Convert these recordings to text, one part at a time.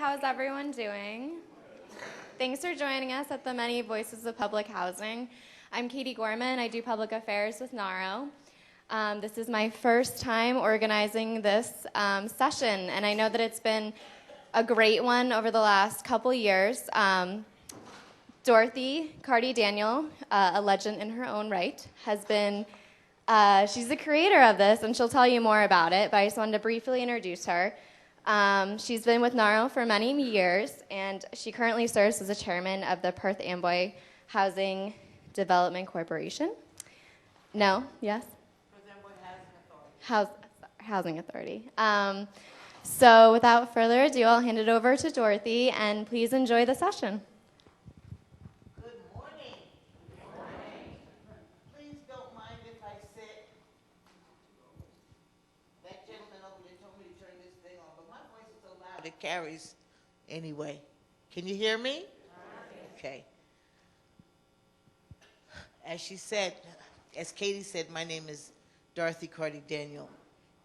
how's everyone doing? Thanks for joining us at the Many Voices of Public Housing. I'm Katie Gorman. I do public affairs with NARO. This is my first time organizing this session, and I know that it's been a great one over the last couple years. Dorothy Carty Daniel, a legend in her own right, has been, she's the creator of this, and she'll tell you more about it, but I just wanted to briefly introduce her. She's been with NARO for many years, and she currently serves as the chairman of the Perth Amboy Housing Development Corporation. No? Yes? Perth Amboy Housing Authority. Housing Authority. So without further ado, I'll hand it over to Dorothy, and please enjoy the session. Good morning. Good morning. Please don't mind if I sit. That gentleman over there told me to turn this thing on, but my voice is so loud it carries anyway. Can you hear me? Okay. As she said, as Katie said, my name is Dorothy Carty Daniel,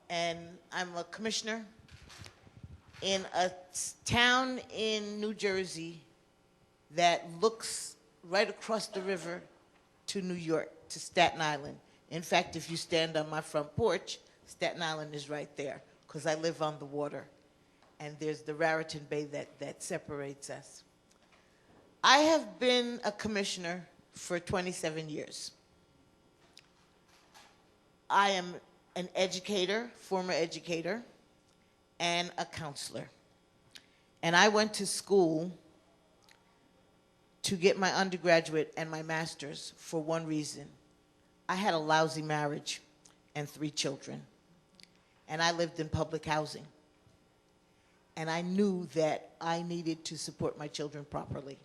and I'm a commissioner in a town in New Jersey that looks right across the river to New York, to Staten Island. In fact, if you stand on my front porch, Staten Island is right there, because I live on the water, and there's the Raritan Bay that separates us. I have been a commissioner for 27 years. I am an educator, former educator, and a counselor. And I went to school to get my undergraduate and my master's for one reason. I had a lousy marriage and 3 children. And I lived in public housing. And I knew that I needed to support my children properly.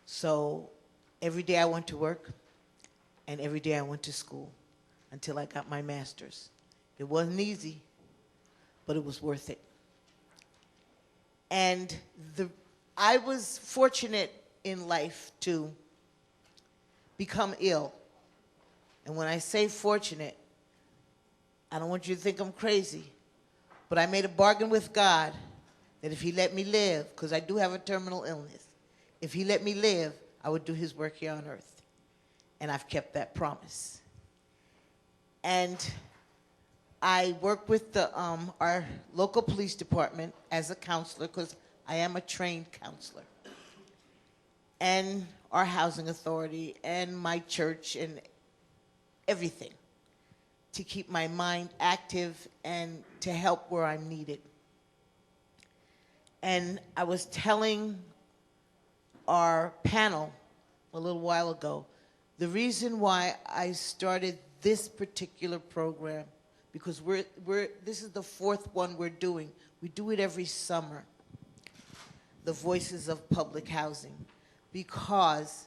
So every day I went to work, and every day I went to school until I got my master's. It wasn't easy, but it was worth it. And I was fortunate in life to become ill. And when I say fortunate, I don't want you to think I'm crazy, but I made a bargain with God that if he let me live, because I do have a terminal illness, if he let me live, I would do his work here on earth. And I've kept that promise. And I work with our local police department as a counselor, because I am a trained counselor, and our housing authority, and my church, and everything, to keep my mind active and to help where I'm needed. And I was telling our panel a little while ago, the reason why I started this particular program, because this is the 4th one we're doing. We do it every summer, the Voices of Public Housing, because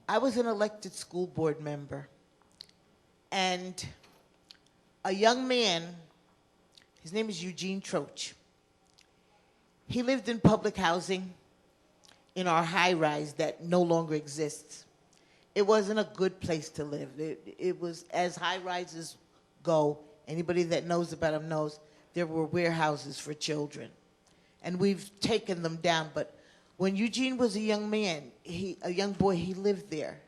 I was an elected school board member, and a young man, his name is Eugene Troach. He lived in public housing in our high-rise that no longer exists. It wasn't a good place to live. It was, as high-rises go, anybody that knows about them knows, there were warehouses for children. And we've taken them down. But when Eugene was a young man, a young boy, he lived there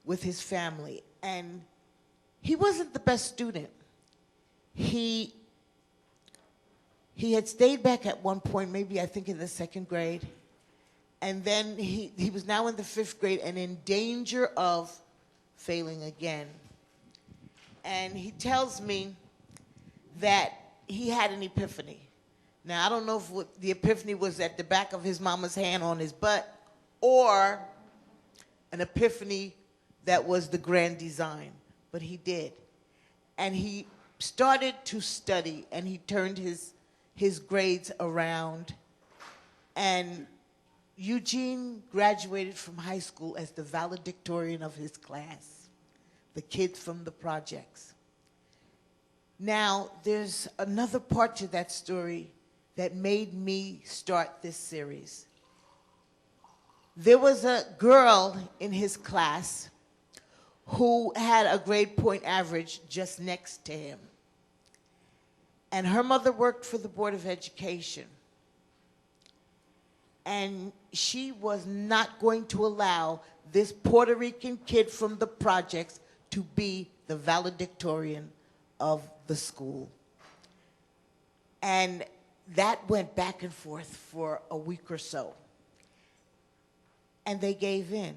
with his family. And he wasn't the best student. He had stayed back at one point, maybe I think in the 2nd grade. And then he was now in the 5th grade and in danger of failing again. And he tells me that he had an epiphany. Now, I don't know if the epiphany was at the back of his mama's hand on his butt, or an epiphany that was the grand design, but he did. And he started to study, and he turned his grades around. And Eugene graduated from high school as the valedictorian of his class, the kids from the projects. Now, there's another part to that story that made me start this series. There was a girl in his class who had a grade point average just next to him. And her mother worked for the Board of Education. and she was not going to allow this Puerto Rican kid from the projects to be the valedictorian of the school. And that went back and forth for a week or so. And they gave in.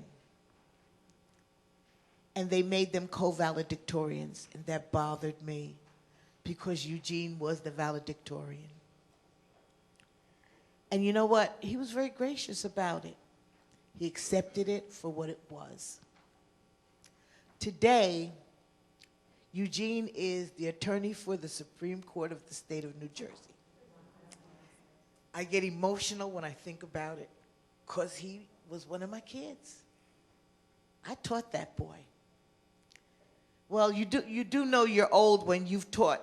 And they made them co-valedictorians, and that bothered me because Eugene was the valedictorian. And you know what? He was very gracious about it. He accepted it for what it was. Today, Eugene is the attorney for the Supreme Court of the state of New Jersey. I get emotional when I think about it because he was one of my kids. I taught that boy. Well, you do know you're old when you've taught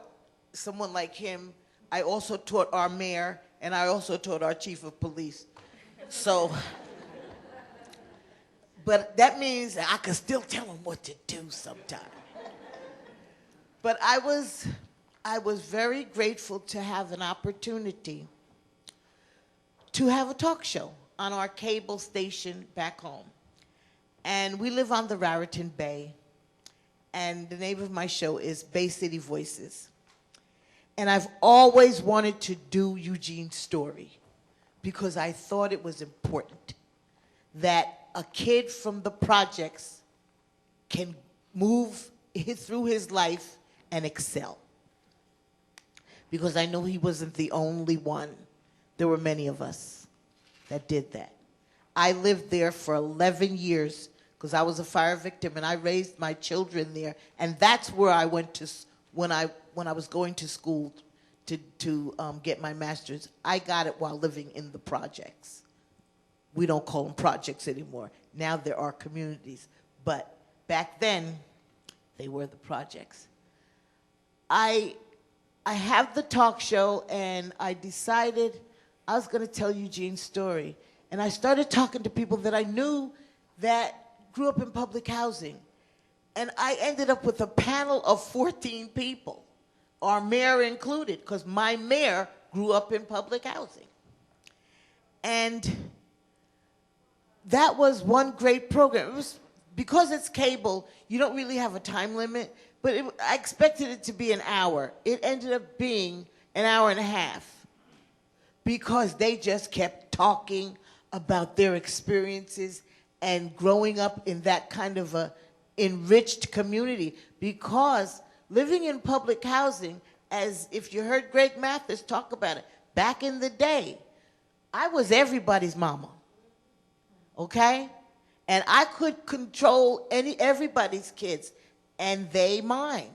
someone like him. I also taught our mayor, and I also taught our chief of police. So, but that means I can still tell him what to do sometime. But I was very grateful to have an opportunity to have a talk show on our cable station back home. And we live on the Raritan Bay. And the name of my show is Bay City Voices. And I've always wanted to do Eugene's story because I thought it was important that a kid from the projects can move through his life and excel. Because I know he wasn't the only one. There were many of us that did that. I lived there for 11 years because I was a fire victim, and I raised my children there, and that's where I went to when I was going to school to get my master's. I got it while living in the projects. We don't call them projects anymore. Now there are communities, but back then they were the projects. I have the talk show, and I decided I was going to tell Eugene's story, and I started talking to people that I knew that grew up in public housing. And I ended up with a panel of 14 people, our mayor included, because my mayor grew up in public housing. And that was one great program. It was, because it's cable, you don't really have a time limit, but I expected it to be an hour. It ended up being an hour and a half because they just kept talking about their experiences and growing up in that kind of a enriched community. Because living in public housing, as if you heard Greg Mathis talk about it, back in the day, I was everybody's mama, okay? And I could control everybody's kids, and they mine.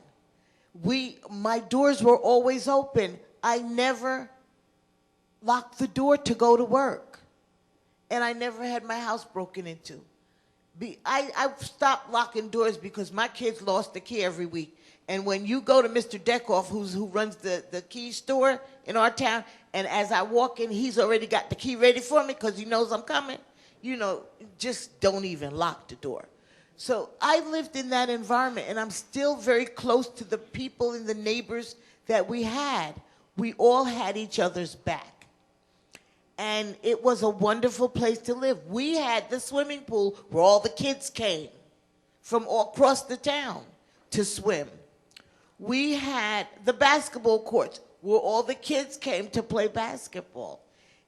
My doors were always open. I never locked the door to go to work. And I never had my house broken into. I stopped locking doors because my kids lost the key every week. And when you go to Mr. Deckoff, who runs the key store in our town, and as I walk in, he's already got the key ready for me because he knows I'm coming, you know, just don't even lock the door. So I lived in that environment, and I'm still very close to the people and the neighbors that we had. We all had each other's back. And it was a wonderful place to live. We had the swimming pool where all the kids came from all across the town to swim. We had the basketball courts where all the kids came to play basketball.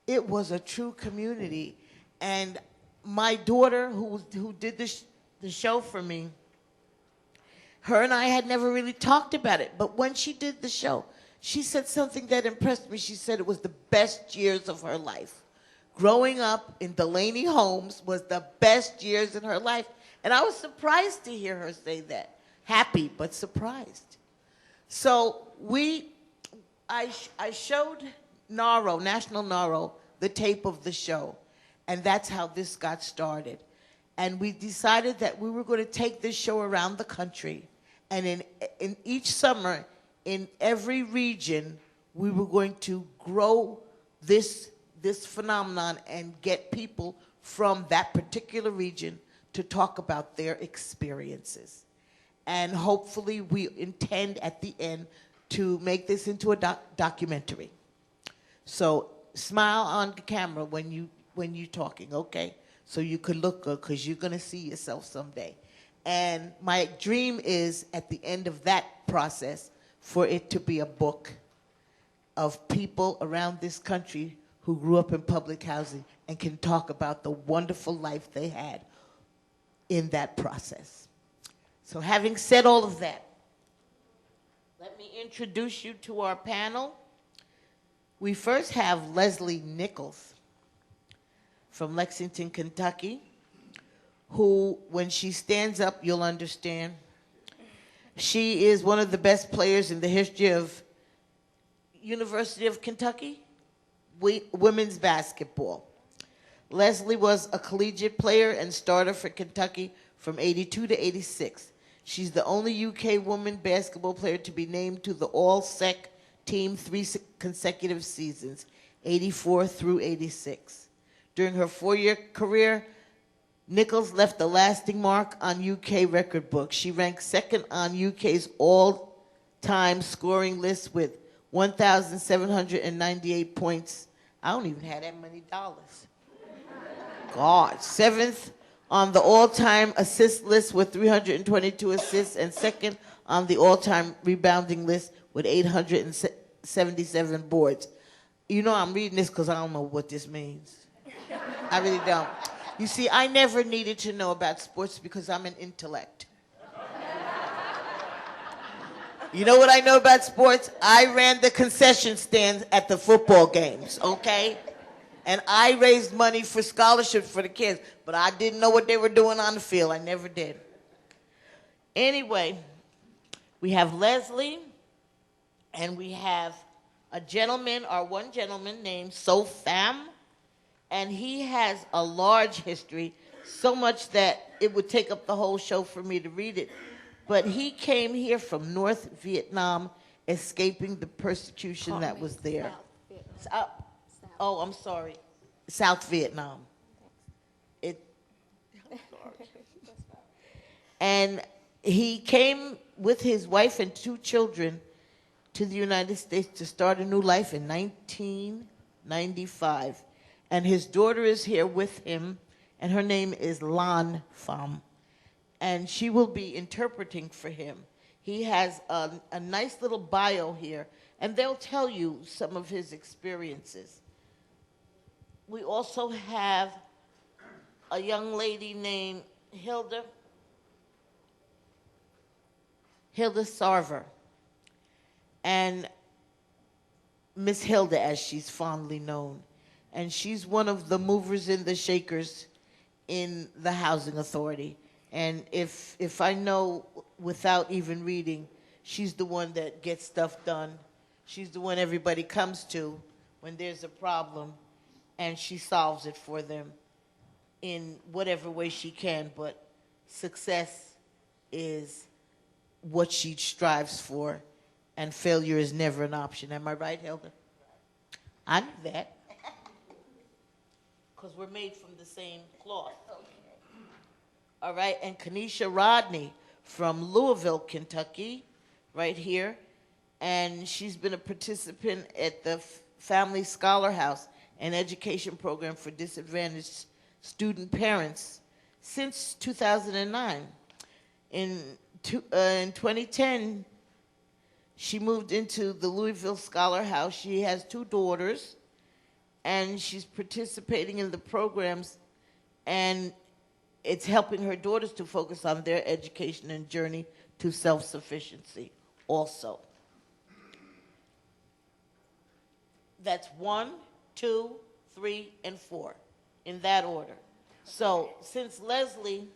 It was a true community. And my daughter, who did the show for me, her and I had never really talked about it. But when she did the show, she said something that impressed me. She said it was the best years of her life. Growing up in Delaney Homes was the best years in her life. And I was surprised to hear her say that. Happy, but surprised. So I showed NARO, National NARO, the tape of the show. And that's how this got started. And we decided that we were going to take this show around the country. And in each summer, in every region, we were going to grow this phenomenon and get people from that particular region to talk about their experiences. And hopefully we intend at the end to make this into a documentary. So smile on the camera when you when you're talking, okay? So you could look good because you're going to see yourself someday. And my dream is at the end of that process for it to be a book of people around this country who grew up in public housing and can talk about the wonderful life they had in that process. So having said all of that, let me introduce you to our panel. We first have Leslie Nichols from Lexington, Kentucky, who, when she stands up, you'll understand. She is one of the best players in the history of University of Kentucky women's basketball. Leslie was a collegiate player and starter for Kentucky from 82 to 86. She's the only UK woman basketball player to be named to the All-Sec team 3 consecutive seasons, 84 through 86. During her 4-year career, Nichols left a lasting mark on UK record books. She ranked second on UK's all-time scoring list with 1,798 points. I don't even have that many dollars. God. Seventh on the all-time assist list with 322 assists, and second on the all-time rebounding list with 877 boards. You know, I'm reading this because I don't know what this means. I really don't. You see, I never needed to know about sports because I'm an intellect. You know what I know about sports? I ran the concession stands at the football games, okay? And I raised money for scholarships for the kids, but I didn't know what they were doing on the field. I never did. Anyway, we have Leslie, and we have a gentleman, or one gentleman named Sofam, and he has a large history, so much that it would take up the whole show for me to read it. But he came here from North Vietnam, escaping the persecution that was there. Oh, I'm sorry. South Vietnam. And he came with his wife and 2 children to the United States to start a new life in 1995. And his daughter is here with him, and her name is Lan Pham. And she will be interpreting for him. He has a nice little bio here, and they'll tell you some of his experiences. We also have a young lady named Hilda Sarver. And Miss Hilda, as she's fondly known. And she's one of the movers and the shakers in the Housing Authority. And if I know without even reading, she's the one that gets stuff done. She's the one everybody comes to when there's a problem, and she solves it for them in whatever way she can. But success is what she strives for, and failure is never an option. Am I right, Hilda? I knew that. Because we're made from the same cloth. All right, and Kanisha Rodney from Louisville, Kentucky, right here. And she's been a participant at the Family Scholar House, an education program for disadvantaged student parents, since 2009. In 2010, she moved into the Louisville Scholar House. She has 2 daughters, and she's participating in the programs, and it's helping her daughters to focus on their education and journey to self-sufficiency also. That's 1, 2, 3, and 4, in that order. So since Leslie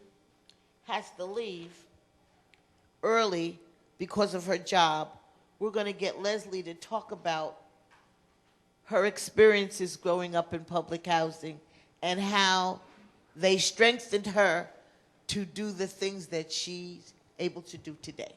has to leave early because of her job, we're going to get Leslie to talk about her experiences growing up in public housing and how they strengthened her to do the things that she's able to do today.